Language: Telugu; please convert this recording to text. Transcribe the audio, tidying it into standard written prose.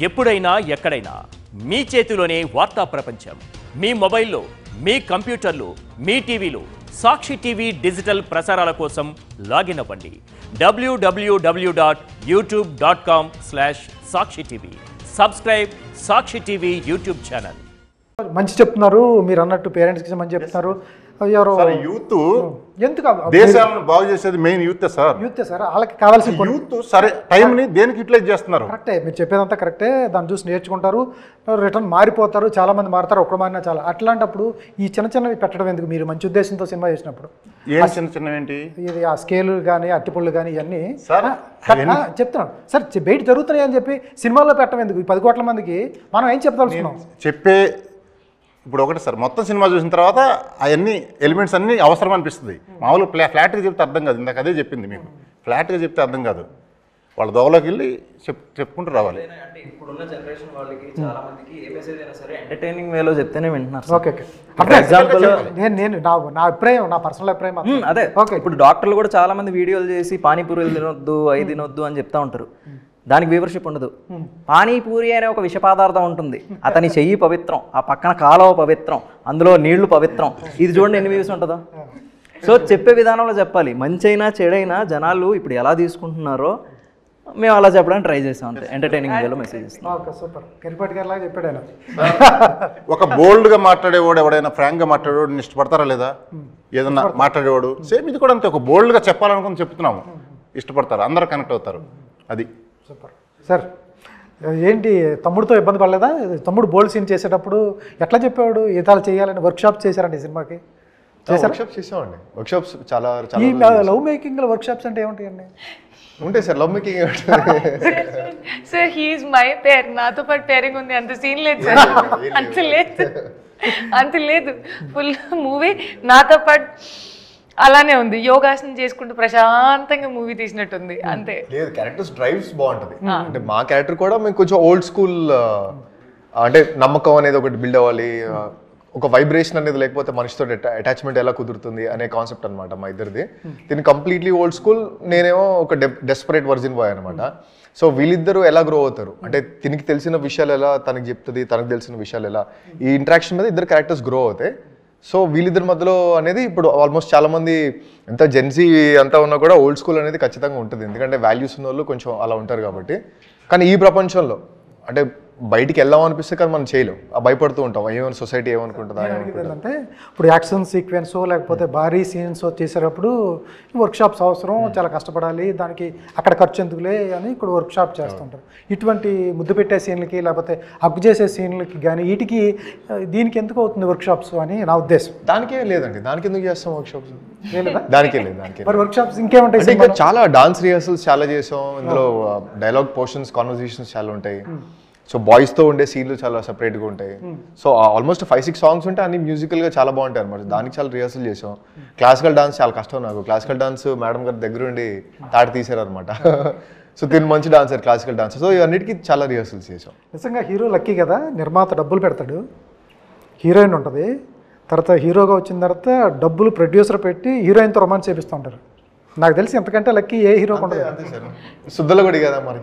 ఎప్పుడైనా ఎక్కడైనా మీ చేతిలోనే వార్తా ప్రపంచం. మీ మొబైల్లో, మీ కంప్యూటర్లో, మీ టీవీలో సాక్షి టీవీ డిజిటల్ ప్రసారాల కోసం లాగిన్ అవ్వండి. www.youtube.com/సాక్షి టీవీ. సబ్స్క్రైబ్ సాక్షి టీవీ యూట్యూబ్ ఛానల్. మంచి చెప్తున్నారు మీరు అన్నట్టు, పేరెంట్స్కి మంచి చెప్తున్నారు. ఎవరో యూత్ ఎందుకు దేశాలను బాగు చేసేది main youth sir. Youth sir, వాళ్ళకి కావాల్సిన యూత్ సరే టైంని దేనికి యూటిలైజ్ చేస్తున్నారు. కరెక్టే, మీరు చెప్పేదంతా కరెక్టే. దాన్ని చూసి నేర్చుకుంటారు, రిటర్న్ మారిపోతారు, చాలా మంది మారుతారు, ఒక్కడు మారినా చాలా. అట్లాంటప్పుడు ఈ చిన్న చిన్నవి పెట్టడం ఎందుకు? మీరు మంచి ఉద్దేశంతో సినిమా చేసినప్పుడు ఏం చిన్న చిన్న ఏంటి ఇది ఆ స్కేలు కానీ అట్టిపళ్ళు కానీ ఇవన్నీ సార్ చెప్తున్నాను సార్. బయట జరుగుతున్నాయి అని చెప్పి సినిమాల్లో పెట్టడం ఎందుకు? 10 కోట్ల మందికి మనం ఏం చెప్పదలుచుకున్నాం? చెప్పే ఇప్పుడు ఒకటి సార్, మొత్తం సినిమా చూసిన తర్వాత అవన్నీ ఎలిమెంట్స్ అన్నీ అవసరం అనిపిస్తుంది. మామూలు ఫ్లాట్గా చెప్తే అర్థం కాదు. ఇందాక అదే చెప్పింది మీకు, ఫ్లాట్గా చెప్తే అర్థం కాదు. వాళ్ళ దోవలోకి వెళ్ళి చెప్పుకుంటూ రావాలి. అంటే ఇప్పుడున్న జనరేషన్ వాళ్ళకి చాలా మందికి ఏ మెసేజ్ అయినా సరే ఎంటర్టైనింగ్ వేలో చెప్తేనే వింటున్నారు. ఓకే ఫర్ ఎగ్జాంపుల్ నేను నా అభిప్రాయం, నా పర్సనల్ అభిప్రాయం అదే. ఓకే, ఇప్పుడు డాక్టర్లు కూడా చాలా మంది వీడియోలు చేసి పానీపూరీలు తినొద్దు, అవి తినొద్దు అని చెప్తా ఉంటారు. దానికి వ్యూవర్షిప్ ఉండదు. పానీపూరి అనే ఒక విష పదార్థం ఉంటుంది, అతని చెయ్యి పవిత్రం, ఆ పక్కన కాలువ పవిత్రం, అందులో నీళ్లు పవిత్రం. ఇది చూడండి ఎన్ని వ్యూస్ ఉంటుందో. సో చెప్పే విధానంలో చెప్పాలి. మంచి అయినా చెడైనా జనాలు ఇప్పుడు ఎలా తీసుకుంటున్నారో మేము అలా చెప్పడానికి ట్రై చేసాం. అంతే, ఎంటర్టైనింగ్ వేలో మెసేజ్ ఇస్తాం. సూపర్. కెరిపాటి గారు లాగా చెప్పాడు ఆయన. ఒక బోల్డ్గా మాట్లాడేవాడు, ఎవడైనా ఫ్రాంక్గా మాట్లాడేవాడు ఇష్టపడతారా లేదా? ఏదన్నా మాట్లాడేవాడు సేమ్ ఇది కూడా అంతే. ఒక బోల్డ్గా చెప్పాలనుకుని చెప్తున్నాము, ఇష్టపడతారు, అందరూ కనెక్ట్ అవుతారు. అది సూపర్. సార్ ఏంటి తమ్ముడితో ఇబ్బంది పడలేదా? తమ్ముడు బోల్డ్ సీన్ చేసేటప్పుడు ఎట్లా చెప్పేవాడు? ఈతాలు చేయాలని వర్క్షాప్ చేశారండి ఈ సినిమాకి? వర్క్షాప్స్ చేసామండి. వర్క్షాప్స్ చాలా ఈ లవ్ మేకింగ్ వర్క్షాప్స్ అంటే ఏముంటాయండి? ఉంటాయి sir. Love making sir he's my pair, నాతో పాటు పేరింగ్ ఉంది, అంత సీన్ లేదు సార్. అంత లేదు ఫుల్ మూవీ నాతో పాటు అలానే ఉంది. యోగాసనం చేసుకుంటూ ప్రశాంతంగా మూవీ తీసినట్టుంది అంతే. లేదు, క్యారెక్టర్స్ డ్రైవ్స్ బాగుంటుంది. అంటే మా క్యారెక్టర్ కూడా మేము కొంచెం ఓల్డ్ స్కూల్, అంటే నమ్మకం అనేది ఒకటి బిల్డ్ అవ్వాలి, ఒక వైబ్రేషన్ అనేది లేకపోతే మనిషితో అటాచ్మెంట్ ఎలా కుదురుతుంది అనే కాన్సెప్ట్ అనమాట మా ఇద్దరిది. దీన్ని కంప్లీట్లీ ఓల్డ్ స్కూల్, నేనేమో ఒక డెస్పరేట్ వర్జిన్ బాయ్ అనమాట. సో వీళ్ళిద్దరూ ఎలా గ్రో అవుతారు అంటే, తినికి తెలిసిన విషయాలు ఎలా తనకి చెప్తుంది, తనకు తెలిసిన విషయాలు ఎలా, ఈ ఇంటరాక్షన్ మీద ఇద్దరు క్యారెక్టర్స్ గ్రో అవుతాయి. సో వీళ్ళిద్దరి మధ్యలో అనేది ఇప్పుడు ఆల్మోస్ట్ చాలా మంది ఎంత జెన్సీ అంతా ఉన్నా కూడా ఓల్డ్ స్కూల్ అనేది ఖచ్చితంగా ఉంటుంది, ఎందుకంటే వాల్యూస్ ఉన్న వాళ్ళు కొంచెం అలా ఉంటారు కాబట్టి. కానీ ఈ ప్రపంచంలో అంటే బయటికి వెళ్దాం అనిపిస్తే కానీ మనం చేయలేం, భయపడుతూ ఉంటాం, ఏమైనా సొసైటీ ఏమనుకుంటుందా. అంటే ఇప్పుడు యాక్షన్ సీక్వెన్స్ లేకపోతే భారీ సీన్స్ చేసేటప్పుడు వర్క్షాప్స్ అవసరం, చాలా కష్టపడాలి, దానికి అక్కడ ఖర్చు ఎందుకులే అని ఇక్కడ వర్క్షాప్ చేస్తుంటారు. ఇటువంటి ముద్దు పెట్టే సీన్లకి లేకపోతే హక్కు చేసే సీన్లకి కానీ వీటికి దీనికి ఎందుకు అవుతుంది వర్క్షాప్స్ అని నా ఉద్దేశం. దానికే లేదండి, దానికి ఎందుకు చేస్తాం వర్క్షాప్స్? దానికే లేదు. దానికి మరి వర్క్షాప్స్ ఇంకేముంటాయి? ఇంకా చాలా డాన్స్ రిహర్సల్స్ చాలా చేసాం. ఇందులో డైలాగ్ పోర్షన్స్, కాన్వర్సేషన్స్ చాలా ఉంటాయి. సో బాయ్స్తో ఉండే సీన్లు చాలా సపరేట్గా ఉంటాయి. సో ఆల్మోస్ట్ 5-6 సాంగ్స్ ఉంటాయి, అన్ని మ్యూజికల్గా చాలా బాగుంటాయి అనమాట. దానికి చాలా రిహర్సల్ చేసాం. క్లాసికల్ డాన్స్ చాలా కష్టం నాకు. క్లాసికల్ డాన్స్ మేడం గారి దగ్గర ఉండి తాటి తీసారు అనమాట. సో దీని మంచి డాన్సర్, క్లాసికల్ డాన్సర్. సో ఇవన్నిటికీ చాలా రిహర్సల్స్ చేసాం. నిజంగా హీరో లక్కీ కదా, నిర్మాత డబ్బులు పెడతాడు, హీరోయిన్ ఉంటుంది, తర్వాత హీరోగా వచ్చిన తర్వాత డబ్బులు ప్రొడ్యూసర్ పెట్టి హీరోయిన్తో రొమాన్స్ చేపిస్తూ ఉంటారు. నాకు తెలిసి ఎంతకంటే లక్కీ ఏ హీరో ఉంటుంది. అంతే సార్, శుద్ధలో కూడా కదా మరి.